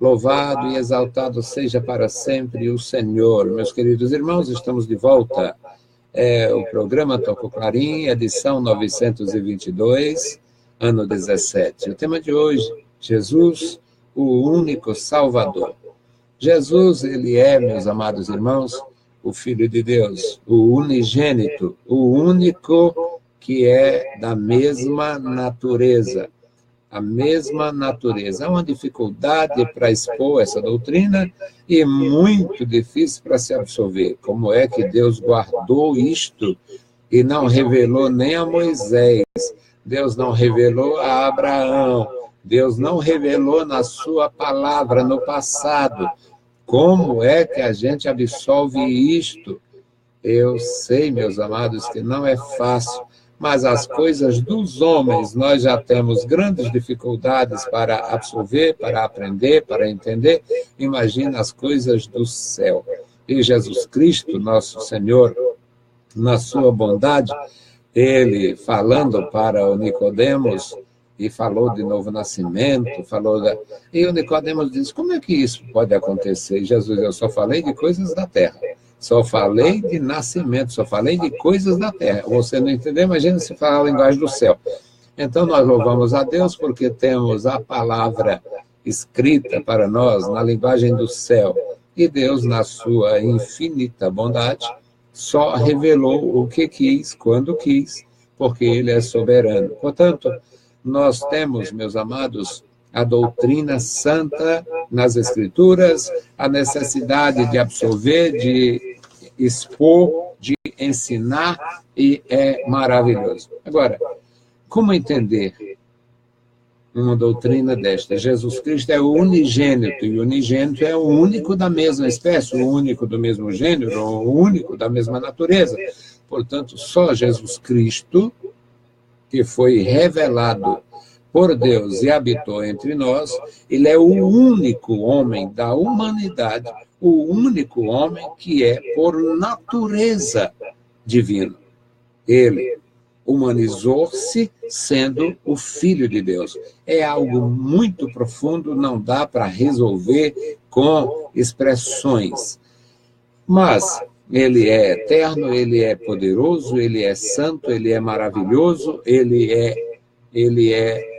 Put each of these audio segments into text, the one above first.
Louvado e exaltado seja para sempre o Senhor. Meus queridos irmãos, estamos de volta. O programa Toco Clarim, edição 922, ano 17. O tema de hoje, Jesus, o único Salvador. Jesus, ele é, meus amados irmãos, o Filho de Deus, o unigênito, o único que é da mesma natureza. A mesma natureza. Há uma dificuldade para expor essa doutrina e muito difícil para se absorver. Como é que Deus guardou isto e não revelou nem a Moisés? Deus não revelou a Abraão. Deus não revelou na sua palavra no passado. Como é que a gente absolve isto? Eu sei, meus amados, que não é fácil. Mas as coisas dos homens nós já temos grandes dificuldades para absorver, para aprender, para entender. Imagina as coisas do céu. E Jesus Cristo, nosso Senhor, na sua bondade, ele falando para o Nicodemos, e falou de novo nascimento, e o Nicodemos disse, como é que isso pode acontecer? E Jesus, eu só falei de coisas da terra. Só falei de nascimento, só falei de coisas da terra. Você não entendeu? Imagina se falar a linguagem do céu. Então, nós louvamos a Deus porque temos a palavra escrita para nós na linguagem do céu. E Deus, na sua infinita bondade, só revelou o que quis, quando quis, porque Ele é soberano. Portanto, nós temos, meus amados, a doutrina santa nas Escrituras, a necessidade de absorver, de expor, de ensinar, e é maravilhoso. Agora, como entender uma doutrina desta? Jesus Cristo é o unigênito, e o unigênito é o único da mesma espécie, o único do mesmo gênero, o único da mesma natureza. Portanto, só Jesus Cristo, que foi revelado por Deus e habitou entre nós, ele é o único homem da humanidade, o único homem que é, por natureza, divino. Ele humanizou-se sendo o Filho de Deus. É algo muito profundo, não dá para resolver com expressões. Mas ele é eterno, ele é poderoso, ele é santo, ele é maravilhoso, ele é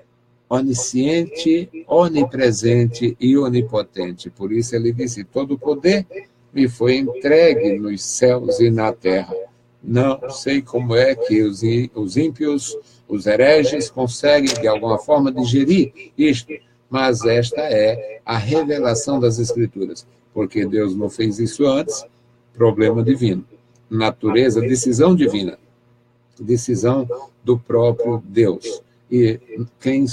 onisciente, onipresente e onipotente. Por isso ele disse, todo o poder me foi entregue nos céus e na terra. Não sei como é que os ímpios, os hereges, conseguem de alguma forma digerir isto, mas esta é a revelação das Escrituras, porque Deus não fez isso antes, problema divino. Natureza, decisão divina, decisão do próprio Deus. E quem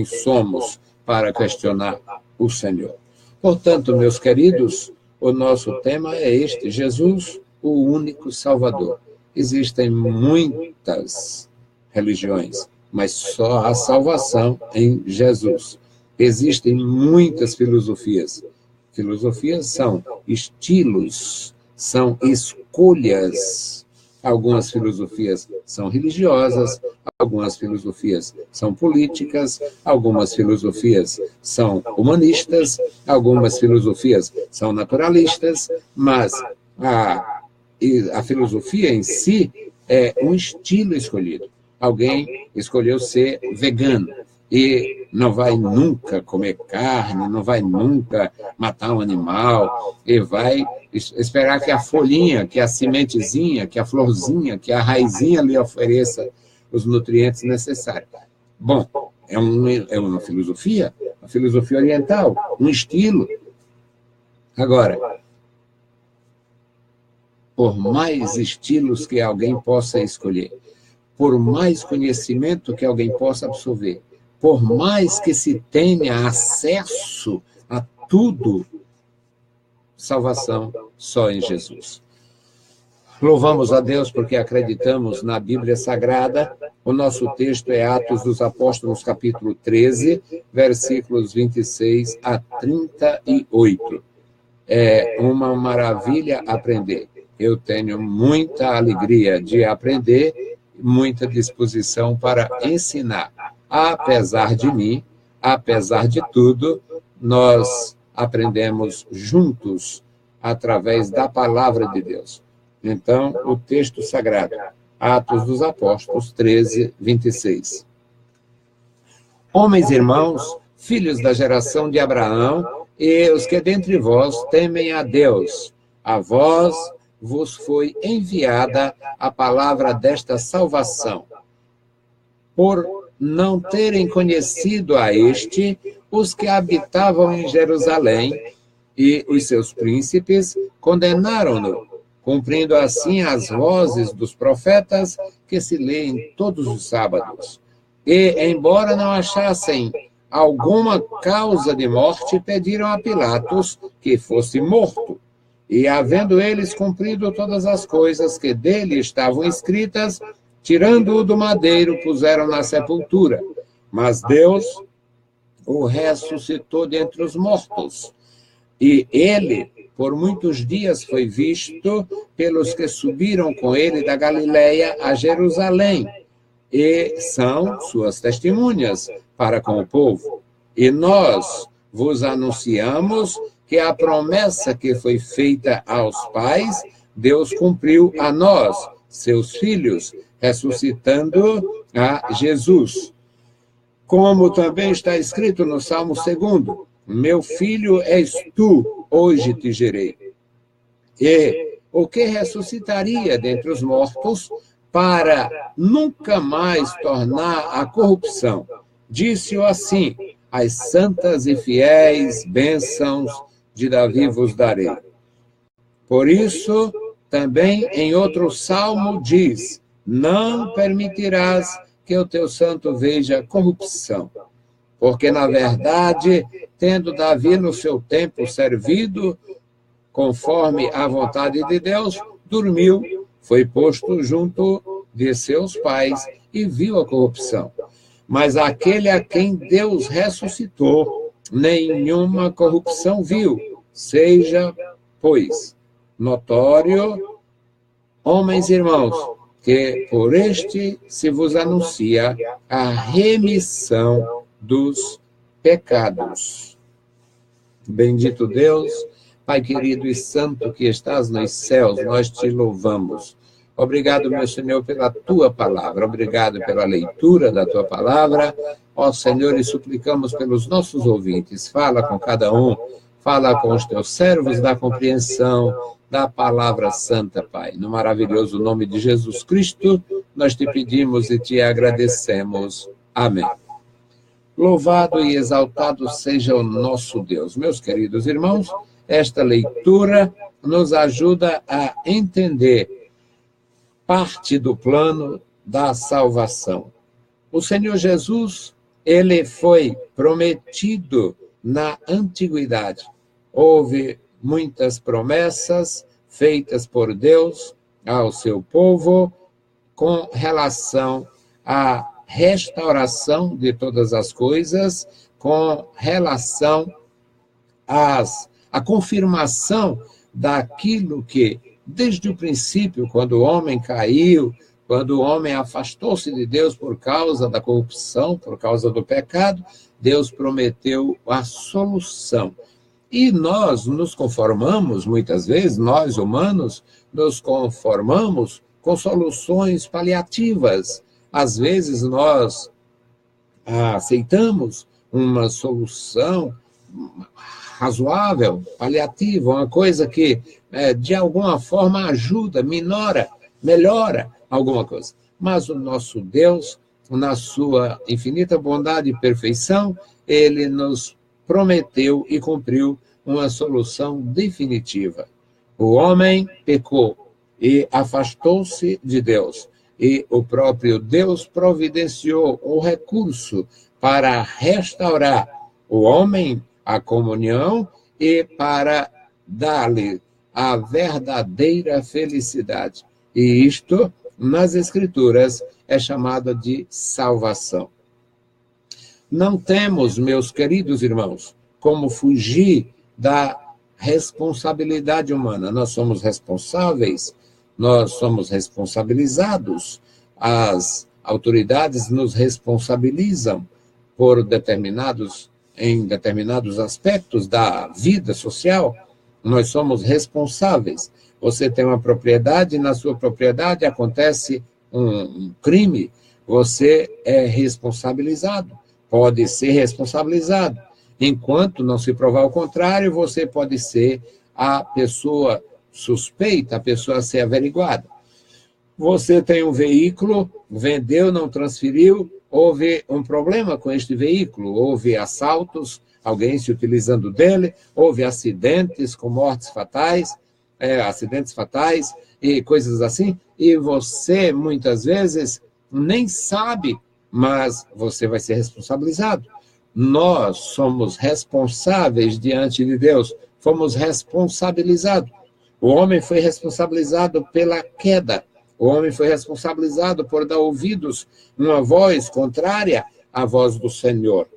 somos para questionar o Senhor? Portanto, meus queridos, o nosso tema é este, Jesus, o único Salvador. Existem muitas religiões, mas só há salvação em Jesus. Existem muitas filosofias. Filosofias são estilos, são escolhas. Algumas filosofias são religiosas, algumas filosofias são políticas, algumas filosofias são humanistas, algumas filosofias são naturalistas, mas a filosofia em si é um estilo escolhido. Alguém escolheu ser vegano e não vai nunca comer carne, não vai nunca matar um animal, e vai esperar que a folhinha, que a sementezinha, que a florzinha, que a raizinha lhe ofereça os nutrientes necessários. Bom, é uma filosofia oriental, um estilo. Agora, por mais estilos que alguém possa escolher, por mais conhecimento que alguém possa absorver, por mais que se tenha acesso a tudo, salvação só em Jesus. Louvamos a Deus porque acreditamos na Bíblia Sagrada. O nosso texto é Atos dos Apóstolos, capítulo 13, versículos 26 a 38. É uma maravilha aprender. Eu tenho muita alegria de aprender, muita disposição para ensinar. Apesar de mim, apesar de tudo, nós aprendemos juntos através da palavra de Deus. Então, o texto sagrado, Atos dos Apóstolos 13, 26. Homens e irmãos, filhos da geração de Abraão, e os que dentre vós temem a Deus, a vós vos foi enviada a palavra desta salvação. Por não terem conhecido a este, os que habitavam em Jerusalém e os seus príncipes condenaram-no, cumprindo assim as vozes dos profetas que se lêem todos os sábados. E, embora não achassem alguma causa de morte, pediram a Pilatos que fosse morto. E, havendo eles cumprido todas as coisas que dele estavam escritas, tirando-o do madeiro, puseram na sepultura. Mas Deus o ressuscitou dentre os mortos. E ele, por muitos dias, foi visto pelos que subiram com ele da Galiléia a Jerusalém, e são suas testemunhas para com o povo. E nós vos anunciamos que a promessa que foi feita aos pais, Deus cumpriu a nós, seus filhos, ressuscitando a Jesus. Como também está escrito no Salmo 2, meu filho és tu, hoje te gerei. E o que ressuscitaria dentre os mortos para nunca mais tornar a corrupção. Disse-o assim, as santas e fiéis bênçãos de Davi vos darei. Por isso, também em outro salmo diz, não permitirás que o teu santo veja corrupção. Porque, na verdade, tendo Davi no seu tempo servido, conforme a vontade de Deus, dormiu, foi posto junto de seus pais e viu a corrupção. Mas aquele a quem Deus ressuscitou, nenhuma corrupção viu. Seja, pois, notório, homens e irmãos, que por este se vos anuncia a remissão dos pecados. Bendito Deus, Pai querido e santo que estás nos céus, nós te louvamos. Obrigado, meu Senhor, pela tua palavra. Obrigado pela leitura da tua palavra. Ó Senhor, e suplicamos pelos nossos ouvintes. Fala com cada um. Fala com os teus servos da compreensão da palavra santa, Pai. No maravilhoso nome de Jesus Cristo, nós te pedimos e te agradecemos. Amém. Louvado e exaltado seja o nosso Deus. Meus queridos irmãos, esta leitura nos ajuda a entender parte do plano da salvação. O Senhor Jesus, ele foi prometido na antiguidade. Houve muitas promessas feitas por Deus ao seu povo com relação à restauração de todas as coisas, com relação à confirmação daquilo que, desde o princípio, quando o homem caiu, quando o homem afastou-se de Deus por causa da corrupção, por causa do pecado, Deus prometeu a solução. E nós nos conformamos, muitas vezes, nós humanos, nos conformamos com soluções paliativas. Às vezes nós aceitamos uma solução razoável, paliativa, uma coisa que de alguma forma ajuda, minora, melhora alguma coisa. Mas o nosso Deus, na sua infinita bondade e perfeição, ele nos prometeu e cumpriu uma solução definitiva. O homem pecou e afastou-se de Deus. E o próprio Deus providenciou um recurso para restaurar o homem à comunhão e para dar-lhe a verdadeira felicidade. E isto, nas Escrituras, é chamado de salvação. Não temos, meus queridos irmãos, como fugir da responsabilidade humana. Nós somos responsáveis, nós somos responsabilizados, as autoridades nos responsabilizam por determinados em determinados aspectos da vida social, nós somos responsáveis. Você tem uma propriedade, na sua propriedade acontece um crime, você é responsabilizado, pode ser responsabilizado. Enquanto não se provar o contrário, você pode ser a pessoa suspeita, a pessoa a ser averiguada. Você tem um veículo, vendeu, não transferiu, houve um problema com este veículo, houve assaltos, alguém se utilizando dele, houve acidentes com mortes fatais, acidentes fatais e coisas assim, e você muitas vezes nem sabe, mas você vai ser responsabilizado. Nós somos responsáveis diante de Deus, fomos responsabilizados. O homem foi responsabilizado pela queda, o homem foi responsabilizado por dar ouvidos uma voz contrária à voz do Senhor.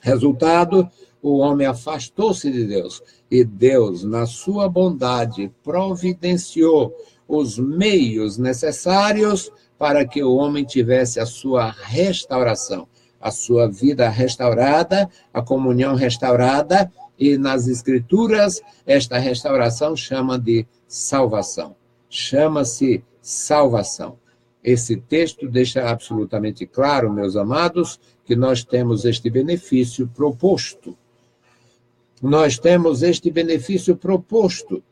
Resultado, o homem afastou-se de Deus, e Deus, na sua bondade, providenciou os meios necessários para que o homem tivesse a sua restauração, a sua vida restaurada, a comunhão restaurada, e nas Escrituras, esta restauração chama de salvação. Chama-se salvação. Esse texto deixa absolutamente claro, meus amados, que nós temos este benefício proposto. Nós temos este benefício proposto.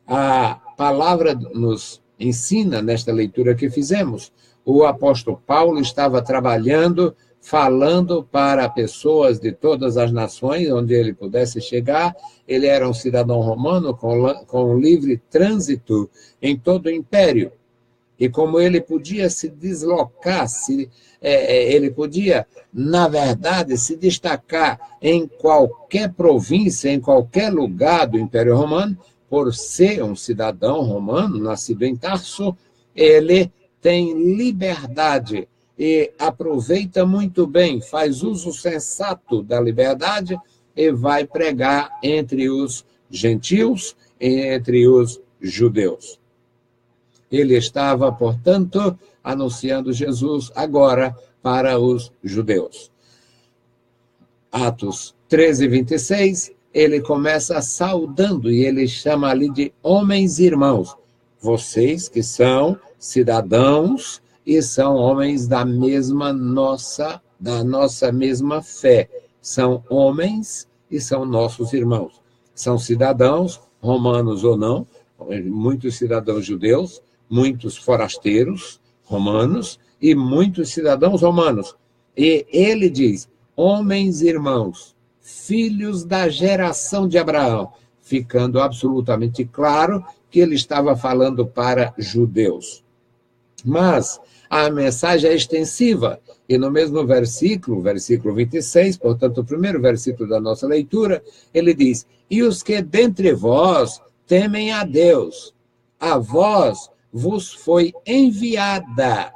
A palavra nos ensina, nesta leitura que fizemos, o apóstolo Paulo estava trabalhando, falando para pessoas de todas as nações, onde ele pudesse chegar. Ele era um cidadão romano com livre trânsito em todo o império. E como ele podia se deslocar, ele podia, na verdade, se destacar em qualquer província, em qualquer lugar do Império Romano, por ser um cidadão romano, nascido em Tarso, ele tem liberdade e aproveita muito bem, faz uso sensato da liberdade e vai pregar entre os gentios e entre os judeus. Ele estava, portanto, anunciando Jesus agora para os judeus. Atos 13, 26, ele começa saudando e ele chama ali de homens e irmãos. Vocês que são cidadãos e são homens da nossa mesma fé. São homens e são nossos irmãos. São cidadãos, romanos ou não, muitos cidadãos judeus, muitos forasteiros romanos e muitos cidadãos romanos. E ele diz, homens e irmãos, filhos da geração de Abraão, ficando absolutamente claro que ele estava falando para judeus. Mas a mensagem é extensiva, e no mesmo versículo 26, portanto, o primeiro versículo da nossa leitura, ele diz, e os que dentre vós temem a Deus, a vós vos foi enviada,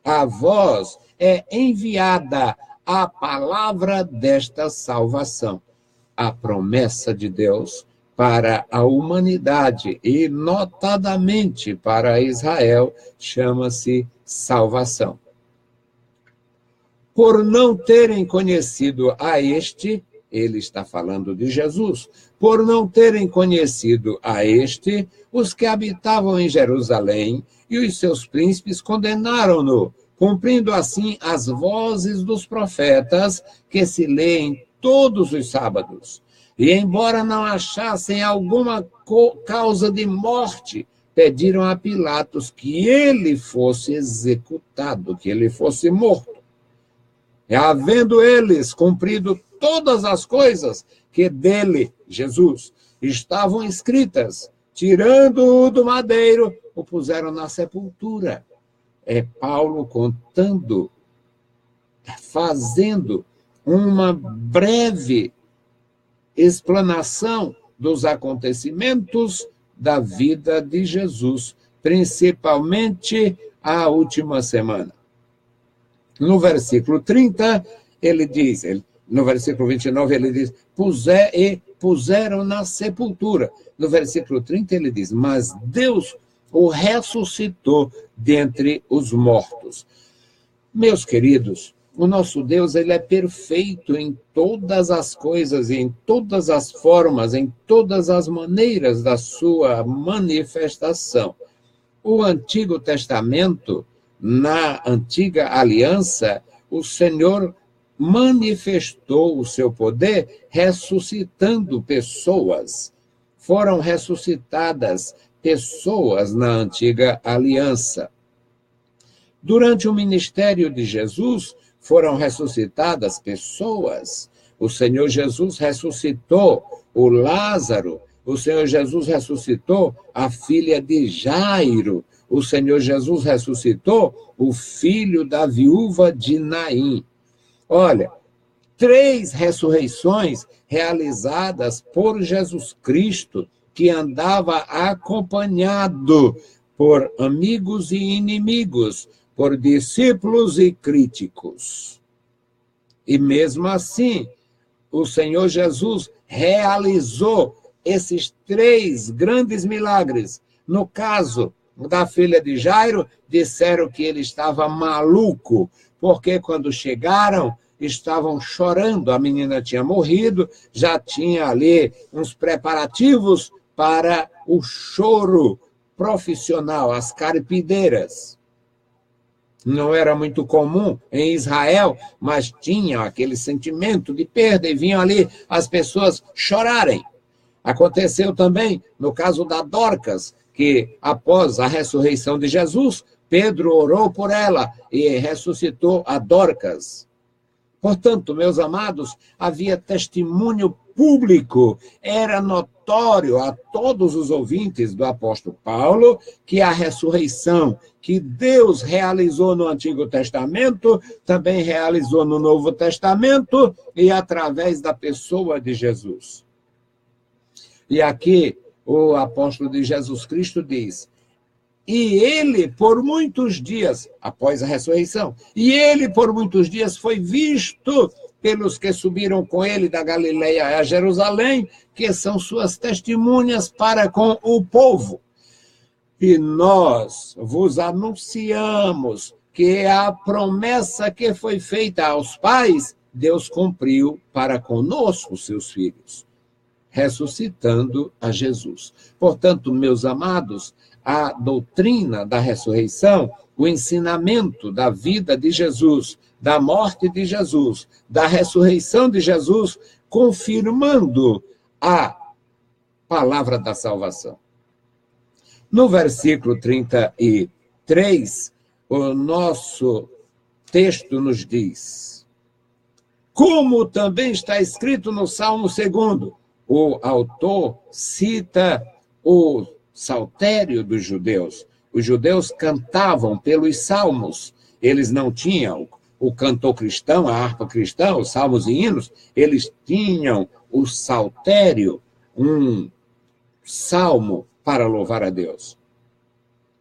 a vós é enviada a palavra desta salvação, a promessa de Deus para a humanidade e notadamente para Israel, chama-se salvação. Por não terem conhecido a este, ele está falando de Jesus, por não terem conhecido a este, os que habitavam em Jerusalém e os seus príncipes condenaram-no, cumprindo assim as vozes dos profetas que se leem todos os sábados. E embora não achassem alguma causa de morte, pediram a Pilatos que ele fosse executado, que ele fosse morto. E havendo eles cumprido todas as coisas que dele, Jesus, estavam escritas, tirando-o do madeiro, o puseram na sepultura. É Paulo contando, fazendo uma breve explanação dos acontecimentos da vida de Jesus, principalmente a última semana. No versículo 30, ele diz, no versículo 29, ele diz, puseram na sepultura. No versículo 30, ele diz, mas Deus o ressuscitou dentre os mortos. Meus queridos, O nosso Deus, ele é perfeito em todas as coisas, em todas as formas, em todas as maneiras da sua manifestação. O Antigo Testamento, na Antiga Aliança, o Senhor manifestou o seu poder ressuscitando pessoas. Foram ressuscitadas pessoas na Antiga Aliança. Durante o ministério de Jesus, foram ressuscitadas pessoas. O Senhor Jesus ressuscitou o Lázaro. O Senhor Jesus ressuscitou a filha de Jairo. O Senhor Jesus ressuscitou o filho da viúva de Naim. Olha, 3 ressurreições realizadas por Jesus Cristo, que andava acompanhado por amigos e inimigos, por discípulos e críticos. E mesmo assim, o Senhor Jesus realizou esses 3 grandes milagres. No caso da filha de Jairo, disseram que ele estava maluco, porque quando chegaram, estavam chorando, a menina tinha morrido, já tinha ali uns preparativos para o choro profissional, as carpideiras. Não era muito comum em Israel, mas tinha aquele sentimento de perda e vinham ali as pessoas chorarem. Aconteceu também no caso da Dorcas, que após a ressurreição de Jesus, Pedro orou por ela e ressuscitou a Dorcas. Portanto, meus amados, havia testemunho público, era notório a todos os ouvintes do apóstolo Paulo que a ressurreição que Deus realizou no Antigo Testamento, também realizou no Novo Testamento e através da pessoa de Jesus. E aqui o apóstolo de Jesus Cristo diz: e ele por muitos dias, após a ressurreição, e ele por muitos dias foi visto pelos que subiram com ele da Galileia a Jerusalém, que são suas testemunhas para com o povo. E nós vos anunciamos que a promessa que foi feita aos pais, Deus cumpriu para conosco, seus filhos, ressuscitando a Jesus. Portanto, meus amados, a doutrina da ressurreição, o ensinamento da vida de Jesus, da morte de Jesus, da ressurreição de Jesus, confirmando a palavra da salvação. No versículo 33, o nosso texto nos diz: como também está escrito no Salmo 2º, o autor cita o saltério dos judeus. Os judeus cantavam pelos salmos. Eles não tinham o cantor cristão, a harpa cristã, os salmos e hinos. Eles tinham o saltério, um salmo para louvar a Deus.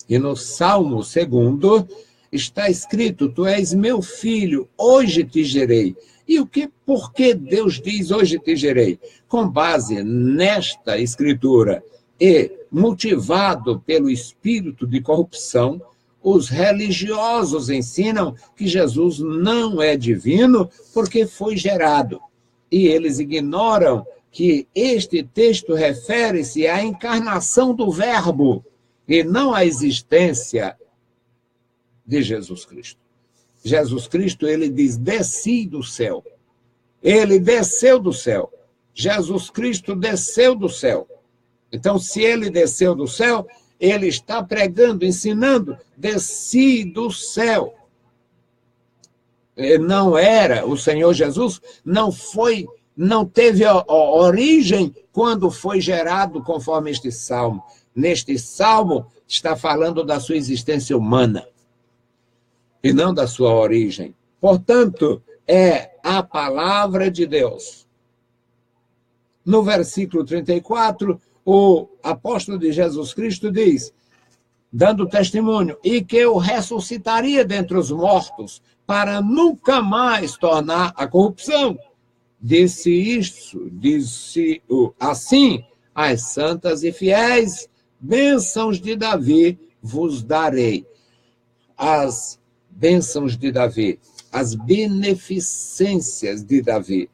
E no Salmo 2º está escrito: tu és meu filho, hoje te gerei. E por que Deus diz hoje te gerei? Com base nesta escritura e motivado pelo espírito de corrupção, os religiosos ensinam que Jesus não é divino porque foi gerado. E eles ignoram que este texto refere-se à encarnação do Verbo e não à existência de Jesus Cristo. Jesus Cristo, ele diz: desci do céu. Ele desceu do céu. Jesus Cristo desceu do céu. Então, se ele desceu do céu, ele está pregando, ensinando: desci do céu. Não era, o Senhor Jesus não teve a origem quando foi gerado, conforme este salmo. Neste salmo está falando da sua existência humana e não da sua origem. Portanto, é a palavra de Deus. No versículo 34, o apóstolo de Jesus Cristo diz, dando testemunho: e que eu ressuscitaria dentre os mortos para nunca mais tornar a corrupção. Disse assim: as santas e fiéis bênçãos de Davi vos darei. As bênçãos de Davi, as beneficências de Davi,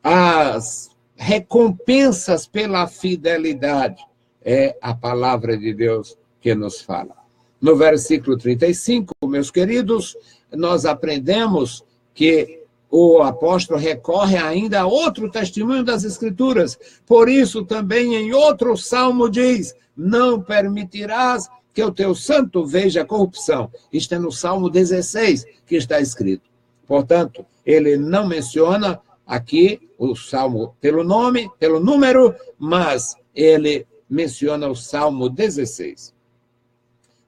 as recompensas pela fidelidade. É a palavra de Deus que nos fala. No versículo 35, meus queridos, nós aprendemos que o apóstolo recorre ainda a outro testemunho das Escrituras. Por isso, também em outro salmo diz: não permitirás que o teu santo veja corrupção. Isto é no Salmo 16 que está escrito. Portanto, ele não menciona aqui o salmo pelo nome, pelo número, mas ele menciona o Salmo 16.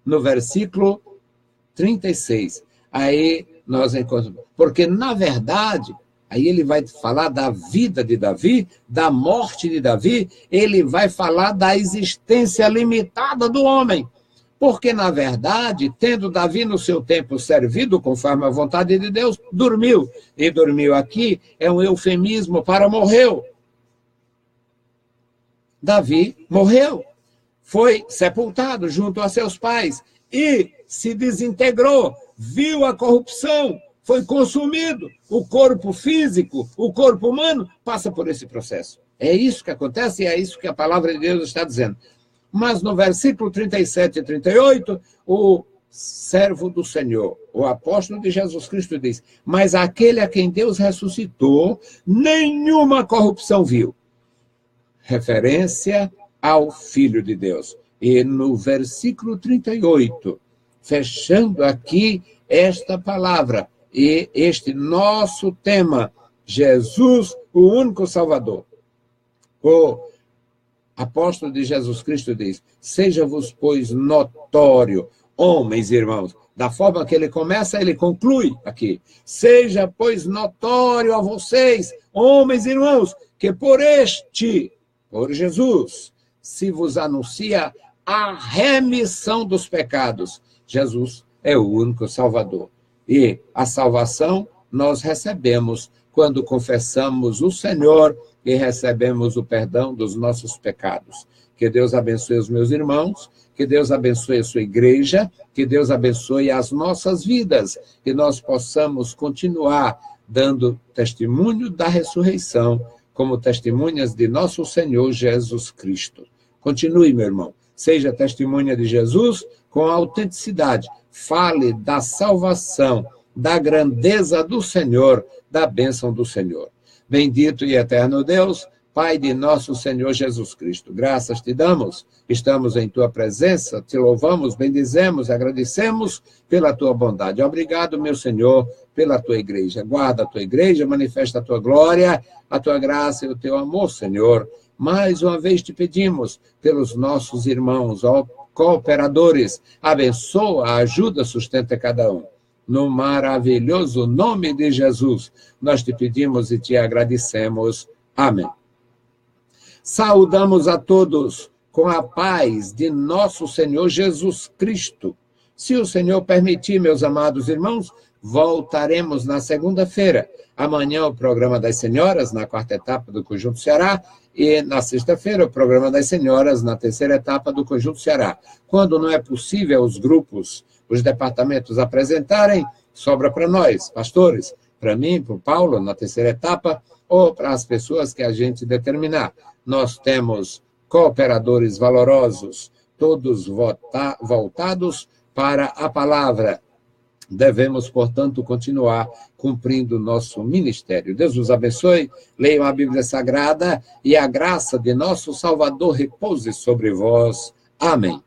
No versículo 36, aí nós encontramos. Porque, na verdade, aí ele vai falar da vida de Davi, da morte de Davi, ele vai falar da existência limitada do homem. Porque, na verdade, tendo Davi no seu tempo servido conforme a vontade de Deus, dormiu. E dormiu aqui é um eufemismo para morreu. Davi morreu. Foi sepultado junto a seus pais e se desintegrou, viu a corrupção, foi consumido. O corpo físico, o corpo humano, passa por esse processo. É isso que acontece e é isso que a palavra de Deus está dizendo. Mas no versículo 37 e 38, o servo do Senhor, o apóstolo de Jesus Cristo diz: mas aquele a quem Deus ressuscitou, nenhuma corrupção viu. Referência ao Filho de Deus. E no versículo 38, fechando aqui esta palavra e este nosso tema, Jesus, o único Salvador. O apóstolo de Jesus Cristo diz: seja-vos, pois, notório, homens e irmãos. Da forma que ele começa, ele conclui aqui: seja, pois, notório a vocês, homens e irmãos, que por Jesus, se vos anuncia a remissão dos pecados. Jesus é o único Salvador. E a salvação nós recebemos quando confessamos o Senhor e recebemos o perdão dos nossos pecados. Que Deus abençoe os meus irmãos, que Deus abençoe a sua igreja, que Deus abençoe as nossas vidas, que nós possamos continuar dando testemunho da ressurreição, como testemunhas de nosso Senhor Jesus Cristo. Continue, meu irmão. Seja testemunha de Jesus com autenticidade. Fale da salvação, da grandeza do Senhor, da bênção do Senhor. Bendito e eterno Deus, Pai de nosso Senhor Jesus Cristo, graças te damos, estamos em tua presença, te louvamos, bendizemos, agradecemos pela tua bondade. Obrigado, meu Senhor, pela tua igreja. Guarda a tua igreja, manifesta a tua glória, a tua graça e o teu amor, Senhor. Mais uma vez te pedimos pelos nossos irmãos, ó cooperadores, abençoa, ajuda, sustenta cada um. No maravilhoso nome de Jesus, nós te pedimos e te agradecemos. Amém. Saudamos a todos com a paz de nosso Senhor Jesus Cristo. Se o Senhor permitir, meus amados irmãos, voltaremos na segunda-feira. Amanhã o programa das senhoras, na quarta etapa do Conjunto Ceará, e na sexta-feira o programa das senhoras, na terceira etapa do Conjunto Ceará. Quando não é possível os grupos, os departamentos apresentarem, sobra para nós, pastores, para mim, para o Paulo, na terceira etapa, ou para as pessoas que a gente determinar. Nós temos cooperadores valorosos, todos voltados para a palavra. Devemos, portanto, continuar cumprindo o nosso ministério. Deus os abençoe, leiam a Bíblia Sagrada e a graça de nosso Salvador repouse sobre vós. Amém.